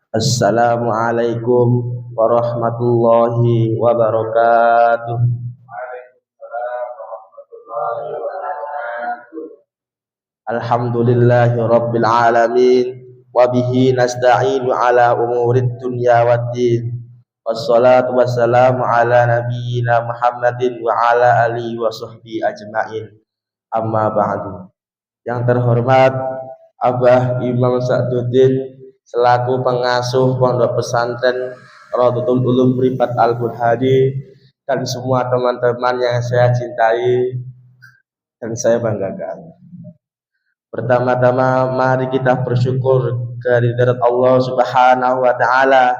Assalamualaikum warahmatullahi wabarakatuh. Alhamdulillahi rabbil alamin. Wabihi nasta'inu ala umurid dunya waddin. Wassalatu wassalamu ala nabiyyina Muhammadin wa ala alihi wa sahbihi ajma'in. Amma ba'du. Yang terhormat Abah Imam Sa'duddin selaku pengasuh Pondok Pesantren Rodotul Ulum Privat Al-Burhani dan semua teman-teman yang saya cintai dan saya banggakan. Pertama-tama mari kita bersyukur kehadirat Allah Subhanahu wa taala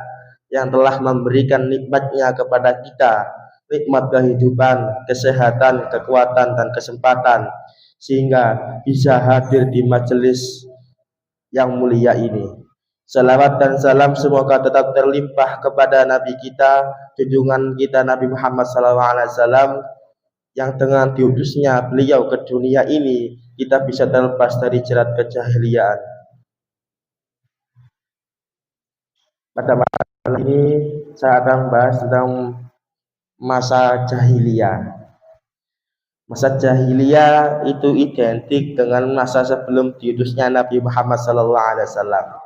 yang telah memberikan nikmatnya kepada kita, nikmat kehidupan, kesehatan, kekuatan dan kesempatan sehingga bisa hadir di majelis yang mulia ini. Salawat dan salam semoga tetap terlimpah kepada Nabi kita, junjungan kita Nabi Muhammad SAW, yang dengan diutusnya beliau ke dunia ini kita bisa terlepas dari jerat kejahiliaan. Pada malam ini saya akan bahas tentang masa jahiliyah. Masa jahiliyah itu identik dengan masa sebelum diutusnya Nabi Muhammad SAW.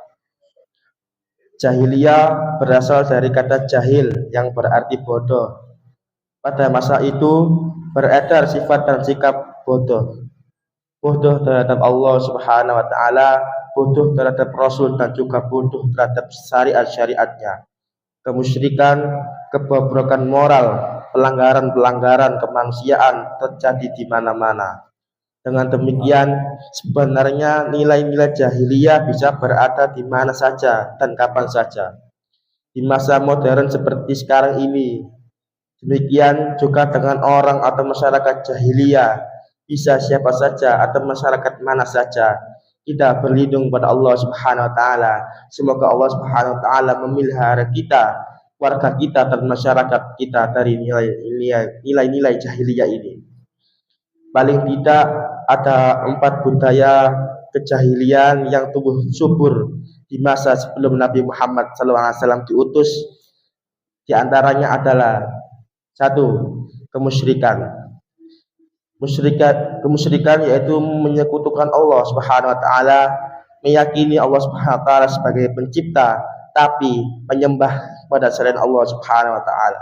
Jahiliyah berasal dari kata jahil yang berarti bodoh. Pada masa itu beredar sifat dan sikap bodoh. Bodoh terhadap Allah Subhanahu wa taala, bodoh terhadap Rasul dan juga bodoh terhadap syariat-syariatnya. Kemusyrikan, kebobrokan moral, pelanggaran-pelanggaran kemanusiaan terjadi di mana-mana. Dengan demikian, sebenarnya nilai-nilai jahiliyah bisa berada di mana saja dan kapan saja. Di masa modern seperti sekarang ini, demikian juga dengan orang atau masyarakat jahiliyah, bisa siapa saja atau masyarakat mana saja. Kita berlindung pada Allah Subhanahu wa taala. Semoga Allah Subhanahu wa taala memelihara kita, warga kita dan masyarakat kita dari nilai-nilai jahiliyah ini. Paling tidak ada 4 budaya kejahilian yang tumbuh subur di masa sebelum Nabi Muhammad SAW diutus. Di antaranya adalah 1. Kemusyrikan. Kemusyrikan yaitu menyekutukan Allah Subhanahu wa taala, meyakini Allah Subhanahu wa taala sebagai pencipta tapi menyembah pada selain Allah Subhanahu wa taala.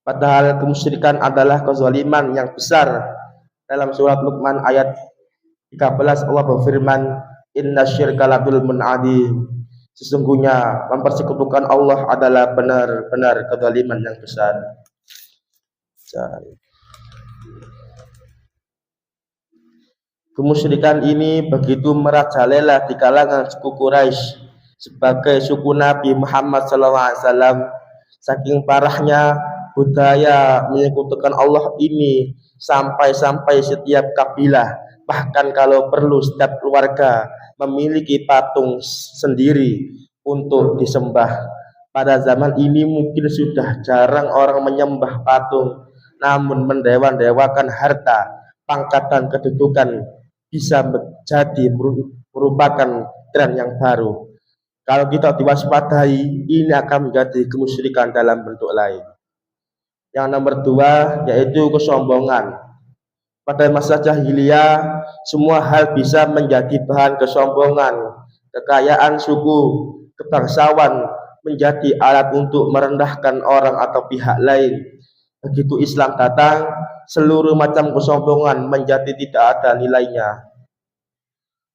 Padahal kemusyrikan adalah kezaliman yang besar. Dalam surat Luqman ayat 13 Allah berfirman, "Innasyirka ladzulmun adzim." Sesungguhnya mempersekutukan Allah adalah benar-benar kezaliman yang besar. Kemusyrikan ini begitu merajalela di kalangan suku Quraisy sebagai suku Nabi Muhammad SAW. Saking parahnya budaya menyekutukan Allah ini sampai-sampai setiap kabilah, bahkan kalau perlu setiap keluarga memiliki patung sendiri untuk disembah. Pada zaman ini mungkin sudah jarang orang menyembah patung, namun mendewa-dewakan harta, pangkat dan kedudukan bisa menjadi merupakan tren yang baru. Kalau kita diwaspadai, ini akan menjadi kemusyrikan dalam bentuk lain. Yang nomor 2 yaitu kesombongan. Pada masa jahiliyah, semua hal bisa menjadi bahan kesombongan. Kekayaan suku, kebangsawan menjadi alat untuk merendahkan orang atau pihak lain. Begitu Islam datang, seluruh macam kesombongan menjadi tidak ada nilainya.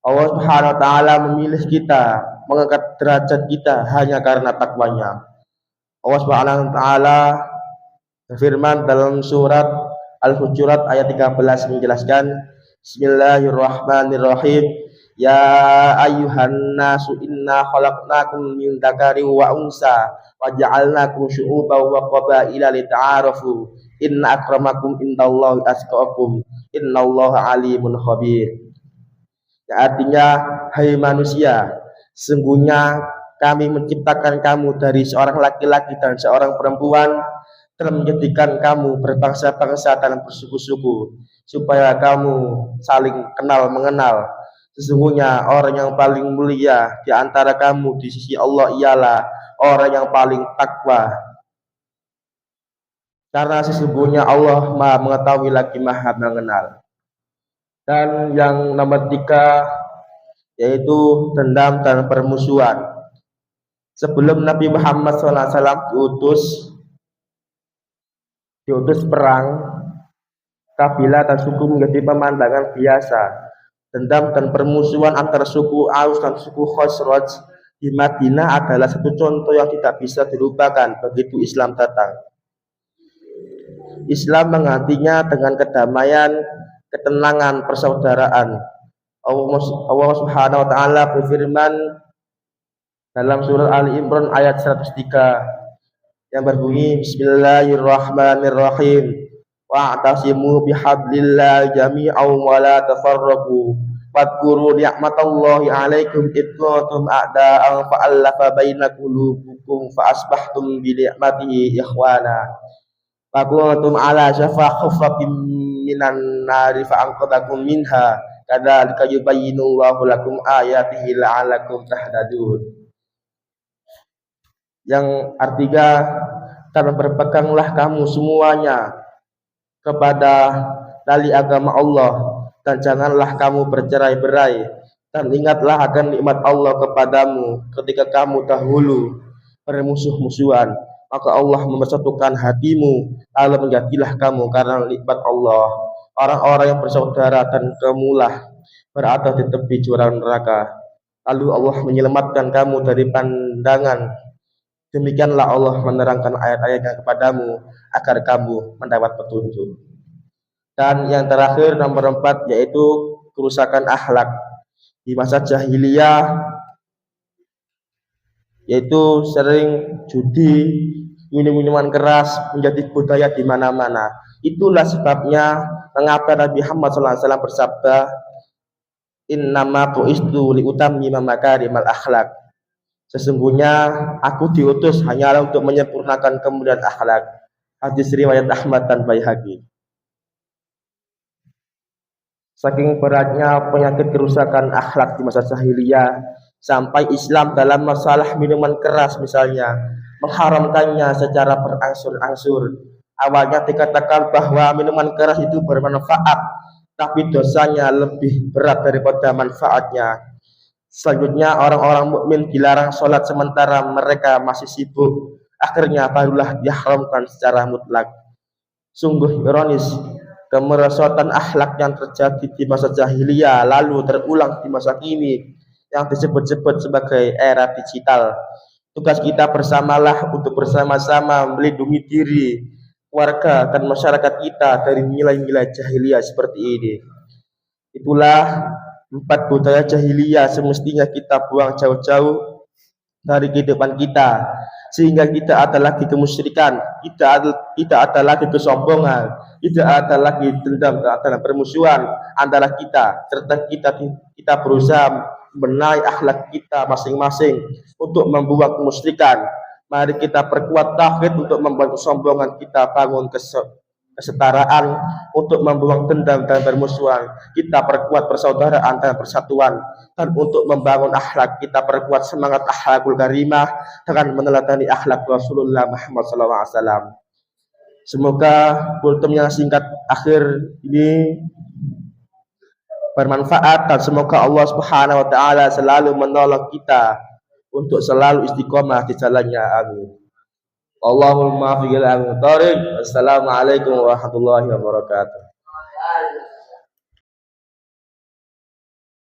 Allah Subhanahu wa taala memilih kita, mengangkat derajat kita hanya karena takwanya. Allah Subhanahu wa taala berfirman dalam surat Al-Hujurat ayat 13 menjelaskan, Bismillahirrahmanirrahim. Ya ayyuhan nasu inna khalaqnakum min dzakari wa unsa wa ja'alnakum syu'uban wa qabaila lita'arafu. Inna akramakum indallahi atqakum. Innallaha alimun khabir. Ya, artinya, hai manusia, sesungguhnya kami menciptakan kamu dari seorang laki-laki dan seorang perempuan, telah menjadikan kamu berbangsa-bangsa dan bersuku-suku supaya kamu saling kenal mengenal. Sesungguhnya orang yang paling mulia di antara kamu di sisi Allah ialah orang yang paling takwa. Karena sesungguhnya Allah Maha mengetahui lagi Maha mengenal. Dan yang nomor 3 yaitu dendam dan permusuhan. Sebelum Nabi Muhammad SAW diutus perang, kabilah dan suku menjadi pemandangan biasa. Dendam dan permusuhan antara suku Aus dan suku Khosraj di Madinah adalah satu contoh yang tidak bisa dilupakan begitu Islam datang. Islam menggantinya dengan kedamaian, ketenangan, persaudaraan. Allah Subhanahu wa taala berfirman dalam surat Ali Imran ayat 103 yang berbunyi Bismillahirrahmanirrahim. Wa'tasimu bihablillah jami'an wa la tafarraqu. Wadhkuru ni'matallahi 'alaikum id kuntum a'da'an fa'alafa baina qulubikum fa asbahtum bi ni'matihi ikhwana. Wa kuntum 'ala syafa hufratin minan nari fa anqadhakum minha. Kadzalika yubayyinu Allahu lakum ayatihi la'allakum tahtadun. Yang artinya, karena berpeganglah kamu semuanya kepada tali agama Allah dan janganlah kamu bercerai-berai, dan ingatlah akan nikmat Allah kepadamu ketika kamu dahulu bermusuh-musuhan, maka Allah mempersatukan hatimu lalu menjadilah kamu karena nikmat Allah orang-orang yang bersaudara, dan kamulah berada di tepi jurang neraka, lalu Allah menyelamatkan kamu dari pandangan. Demikianlah Allah menerangkan ayat-ayatnya kepadamu agar kamu mendapat petunjuk. Dan yang terakhir nomor 4 yaitu kerusakan akhlak. Di masa jahiliyah yaitu sering judi, minum-minuman keras menjadi budaya di mana-mana. Itulah sebabnya mengapa Nabi Muhammad SAW bersabda, "Innama bu'istu liutammima makarimal akhlak." Sesungguhnya aku diutus hanyalah untuk menyempurnakan kemuliaan akhlak. Hadis riwayat Ahmad dan Baihaqi. Saking beratnya penyakit kerusakan akhlak di masa jahiliyah, sampai Islam dalam masalah minuman keras misalnya mengharamkannya secara berangsur-angsur. Awalnya dikatakan bahwa minuman keras itu bermanfaat, tapi dosanya lebih berat daripada manfaatnya. Selanjutnya orang-orang mukmin dilarang sholat sementara mereka masih sibuk. Akhirnya barulah diharamkan secara mutlak. Sungguh ironis, kemerosotan akhlak yang terjadi di masa jahiliyah lalu terulang di masa kini yang disebut-sebut sebagai era digital. Tugas kita bersamalah untuk bersama-sama melindungi diri, warga dan masyarakat kita dari nilai-nilai jahiliyah seperti ini. Itulah 4 budaya jahiliyah semestinya kita buang jauh-jauh dari kehidupan kita, sehingga tidak ada lagi kemusyrikan, tidak ada lagi kesombongan, tidak ada lagi dendam, tidak ada permusuhan antara kita, serta kita berusaha membenahi akhlak kita masing-masing untuk membuang kemusyrikan. Mari kita perkuat tauhid untuk membuang kesombongan, kita bangun kesetaraan untuk membuang dendam dan permusuhan, kita perkuat persaudaraan dan persatuan, dan untuk membangun akhlak kita perkuat semangat akhlakul karimah dengan meneladani akhlak Rasulullah Muhammad SAW. Semoga kultum yang singkat akhir ini bermanfaat, dan semoga Allah Subhanahu wa taala selalu menolong kita untuk selalu istiqomah di jalannya. Amin. Allahumma fiqil amin. Assalamualaikum warahmatullahi wabarakatuh.